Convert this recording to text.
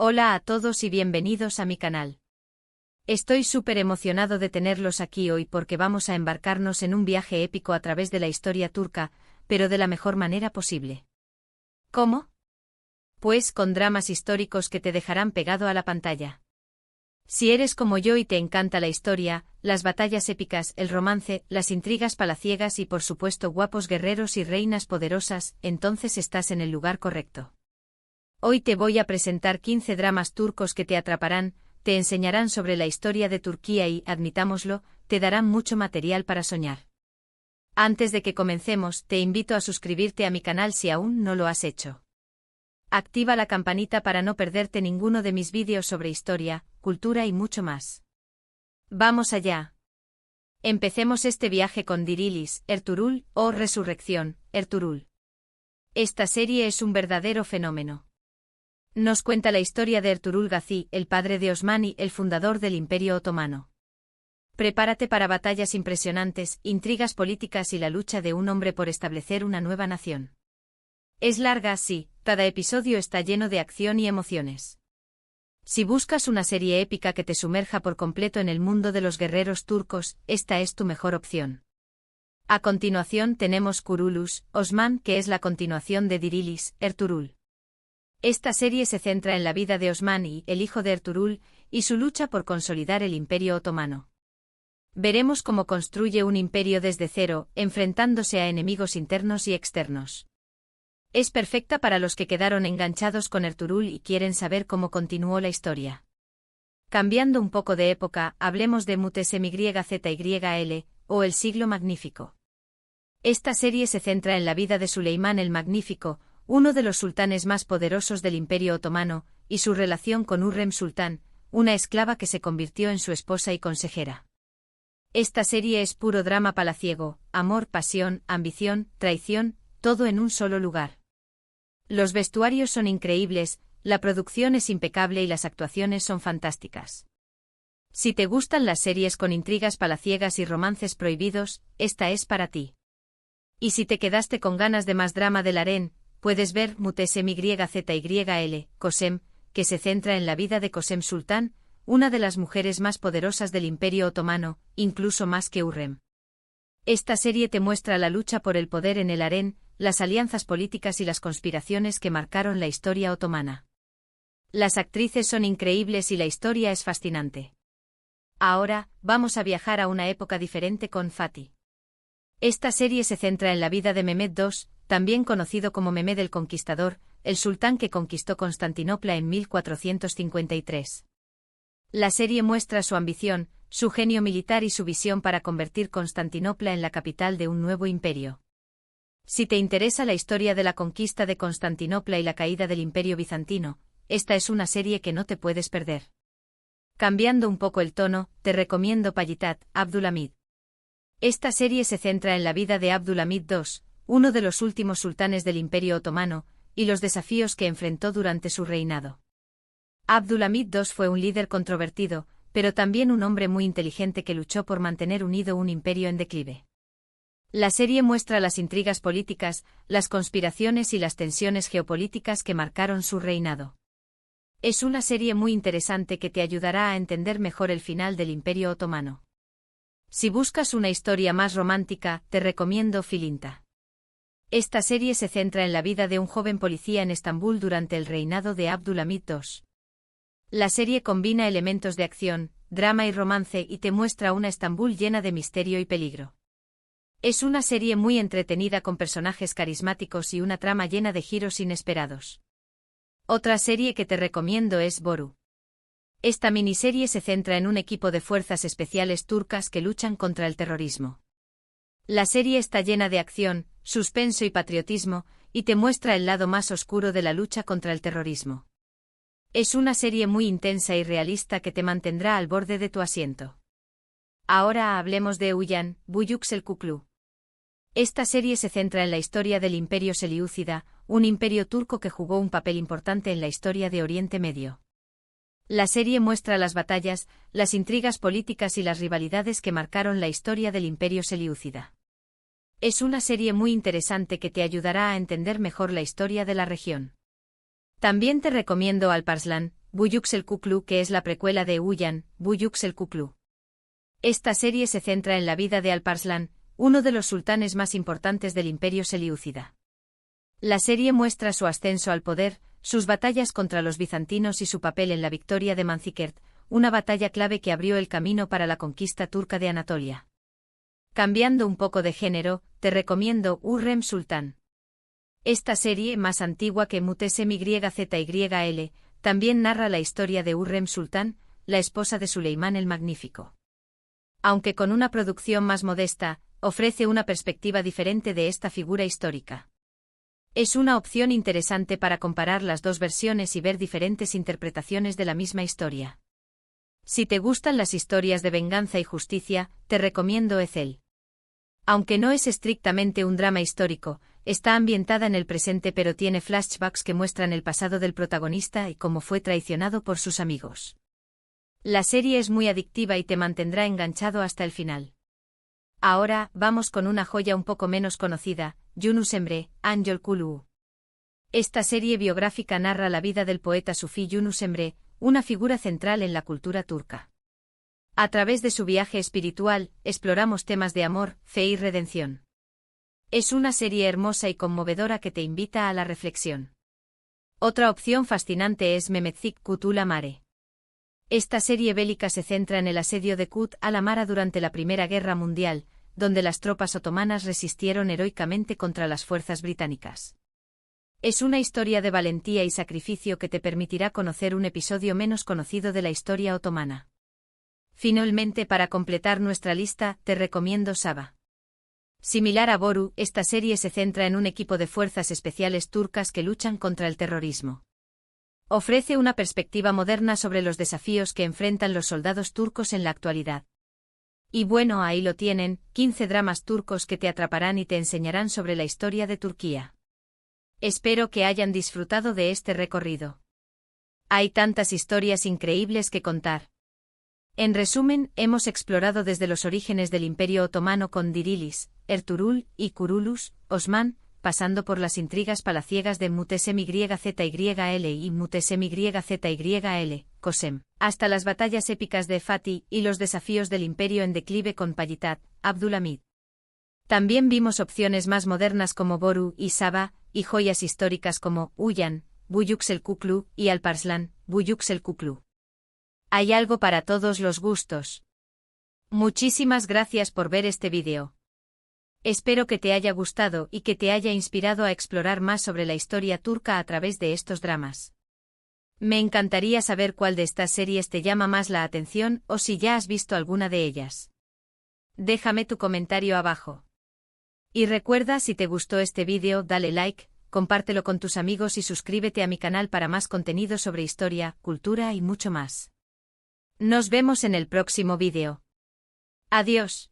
Hola a todos y bienvenidos a mi canal. Estoy súper emocionado de tenerlos aquí hoy porque vamos a embarcarnos en un viaje épico a través de la historia turca, pero de la mejor manera posible. ¿Cómo? Pues con dramas históricos que te dejarán pegado a la pantalla. Si eres como yo y te encanta la historia, las batallas épicas, el romance, las intrigas palaciegas y por supuesto guapos guerreros y reinas poderosas, entonces estás en el lugar correcto. Hoy te voy a presentar 15 dramas turcos que te atraparán, te enseñarán sobre la historia de Turquía y, admitámoslo, te darán mucho material para soñar. Antes de que comencemos, te invito a suscribirte a mi canal si aún no lo has hecho. Activa la campanita para no perderte ninguno de mis vídeos sobre historia, cultura y mucho más. ¡Vamos allá! Empecemos este viaje con Dirilis, Ertuğrul, o Resurrección, Ertuğrul. Esta serie es un verdadero fenómeno. Nos cuenta la historia de Ertuğrul Gazi, el padre de Osman y el fundador del Imperio Otomano. Prepárate para batallas impresionantes, intrigas políticas y la lucha de un hombre por establecer una nueva nación. Es larga, sí, cada episodio está lleno de acción y emociones. Si buscas una serie épica que te sumerja por completo en el mundo de los guerreros turcos, esta es tu mejor opción. A continuación tenemos Kurulus, Osman, que es la continuación de Dirilis, Ertuğrul. Esta serie se centra en la vida de Osman y, el hijo de Ertuğrul, y su lucha por consolidar el Imperio Otomano. Veremos cómo construye un imperio desde cero, enfrentándose a enemigos internos y externos. Es perfecta para los que quedaron enganchados con Ertuğrul y quieren saber cómo continuó la historia. Cambiando un poco de época, hablemos de Mutesemyzyl, o el Siglo Magnífico. Esta serie se centra en la vida de Suleimán el Magnífico, uno de los sultanes más poderosos del Imperio Otomano, y su relación con Hürrem Sultán, una esclava que se convirtió en su esposa y consejera. Esta serie es puro drama palaciego, amor, pasión, ambición, traición, todo en un solo lugar. Los vestuarios son increíbles, la producción es impecable y las actuaciones son fantásticas. Si te gustan las series con intrigas palaciegas y romances prohibidos, esta es para ti. Y si te quedaste con ganas de más drama del harén, puedes ver Mutesemyzyl, Kösem, que se centra en la vida de Kösem Sultán, una de las mujeres más poderosas del Imperio Otomano, incluso más que Hürrem. Esta serie te muestra la lucha por el poder en el harén, las alianzas políticas y las conspiraciones que marcaron la historia otomana. Las actrices son increíbles y la historia es fascinante. Ahora, vamos a viajar a una época diferente con Fatih. Esta serie se centra en la vida de Mehmed II, también conocido como Mehmed el Conquistador, el sultán que conquistó Constantinopla en 1453. La serie muestra su ambición, su genio militar y su visión para convertir Constantinopla en la capital de un nuevo imperio. Si te interesa la historia de la conquista de Constantinopla y la caída del Imperio bizantino, esta es una serie que no te puedes perder. Cambiando un poco el tono, te recomiendo Payitat, Abdülhamid. Esta serie se centra en la vida de Abdülhamid II, uno de los últimos sultanes del Imperio Otomano, y los desafíos que enfrentó durante su reinado. Abdülhamid II fue un líder controvertido, pero también un hombre muy inteligente que luchó por mantener unido un imperio en declive. La serie muestra las intrigas políticas, las conspiraciones y las tensiones geopolíticas que marcaron su reinado. Es una serie muy interesante que te ayudará a entender mejor el final del Imperio Otomano. Si buscas una historia más romántica, te recomiendo Filinta. Esta serie se centra en la vida de un joven policía en Estambul durante el reinado de Abdülhamid II. La serie combina elementos de acción, drama y romance y te muestra una Estambul llena de misterio y peligro. Es una serie muy entretenida con personajes carismáticos y una trama llena de giros inesperados. Otra serie que te recomiendo es Boru. Esta miniserie se centra en un equipo de fuerzas especiales turcas que luchan contra el terrorismo. La serie está llena de acción, suspenso y patriotismo, y te muestra el lado más oscuro de la lucha contra el terrorismo. Es una serie muy intensa y realista que te mantendrá al borde de tu asiento. Ahora hablemos de Uyan, Buyuk Selçuklu. Esta serie se centra en la historia del Imperio Selyúcida, un imperio turco que jugó un papel importante en la historia de Oriente Medio. La serie muestra las batallas, las intrigas políticas y las rivalidades que marcaron la historia del Imperio Selyúcida. Es una serie muy interesante que te ayudará a entender mejor la historia de la región. También te recomiendo Alparslan, Buyukselkuklu, que es la precuela de Uyan, Buyukselkuklu. Esta serie se centra en la vida de Alparslan, uno de los sultanes más importantes del imperio selyúcida. La serie muestra su ascenso al poder, sus batallas contra los bizantinos y su papel en la victoria de Manzikert, una batalla clave que abrió el camino para la conquista turca de Anatolia. Cambiando un poco de género, te recomiendo Hürrem Sultan. Esta serie, más antigua que Muhtesem YZYL, también narra la historia de Hürrem Sultan, la esposa de Suleimán el Magnífico. Aunque con una producción más modesta, ofrece una perspectiva diferente de esta figura histórica. Es una opción interesante para comparar las dos versiones y ver diferentes interpretaciones de la misma historia. Si te gustan las historias de venganza y justicia, te recomiendo Ezel. Aunque no es estrictamente un drama histórico, está ambientada en el presente pero tiene flashbacks que muestran el pasado del protagonista y cómo fue traicionado por sus amigos. La serie es muy adictiva y te mantendrá enganchado hasta el final. Ahora, vamos con una joya un poco menos conocida, Yunus Emre, Anjol Kulu. Esta serie biográfica narra la vida del poeta sufí Yunus Emre, una figura central en la cultura turca. A través de su viaje espiritual, exploramos temas de amor, fe y redención. Es una serie hermosa y conmovedora que te invita a la reflexión. Otra opción fascinante es Mehmetçik Kutul Mare. Esta serie bélica se centra en el asedio de Kut al-Amara durante la Primera Guerra Mundial, donde las tropas otomanas resistieron heroicamente contra las fuerzas británicas. Es una historia de valentía y sacrificio que te permitirá conocer un episodio menos conocido de la historia otomana. Finalmente, para completar nuestra lista, te recomiendo Saba. Similar a Boru, esta serie se centra en un equipo de fuerzas especiales turcas que luchan contra el terrorismo. Ofrece una perspectiva moderna sobre los desafíos que enfrentan los soldados turcos en la actualidad. Y bueno, ahí lo tienen, 15 dramas turcos que te atraparán y te enseñarán sobre la historia de Turquía. Espero que hayan disfrutado de este recorrido. Hay tantas historias increíbles que contar. En resumen, hemos explorado desde los orígenes del Imperio Otomano con Dirilis, Ertuğrul y Kurulus, Osman, pasando por las intrigas palaciegas de Muhtesem YZYL y Muhtesem YZYL, Kösem, hasta las batallas épicas de Fatih y los desafíos del imperio en declive con Payitat, Abdülhamid. También vimos opciones más modernas como Boru y Saba, y joyas históricas como Uyan, Buyukselkuklu y Alparslan, Buyukselkuklu. Hay algo para todos los gustos. Muchísimas gracias por ver este vídeo. Espero que te haya gustado y que te haya inspirado a explorar más sobre la historia turca a través de estos dramas. Me encantaría saber cuál de estas series te llama más la atención o si ya has visto alguna de ellas. Déjame tu comentario abajo. Y recuerda, si te gustó este vídeo, dale like, compártelo con tus amigos y suscríbete a mi canal para más contenido sobre historia, cultura y mucho más. Nos vemos en el próximo vídeo. Adiós.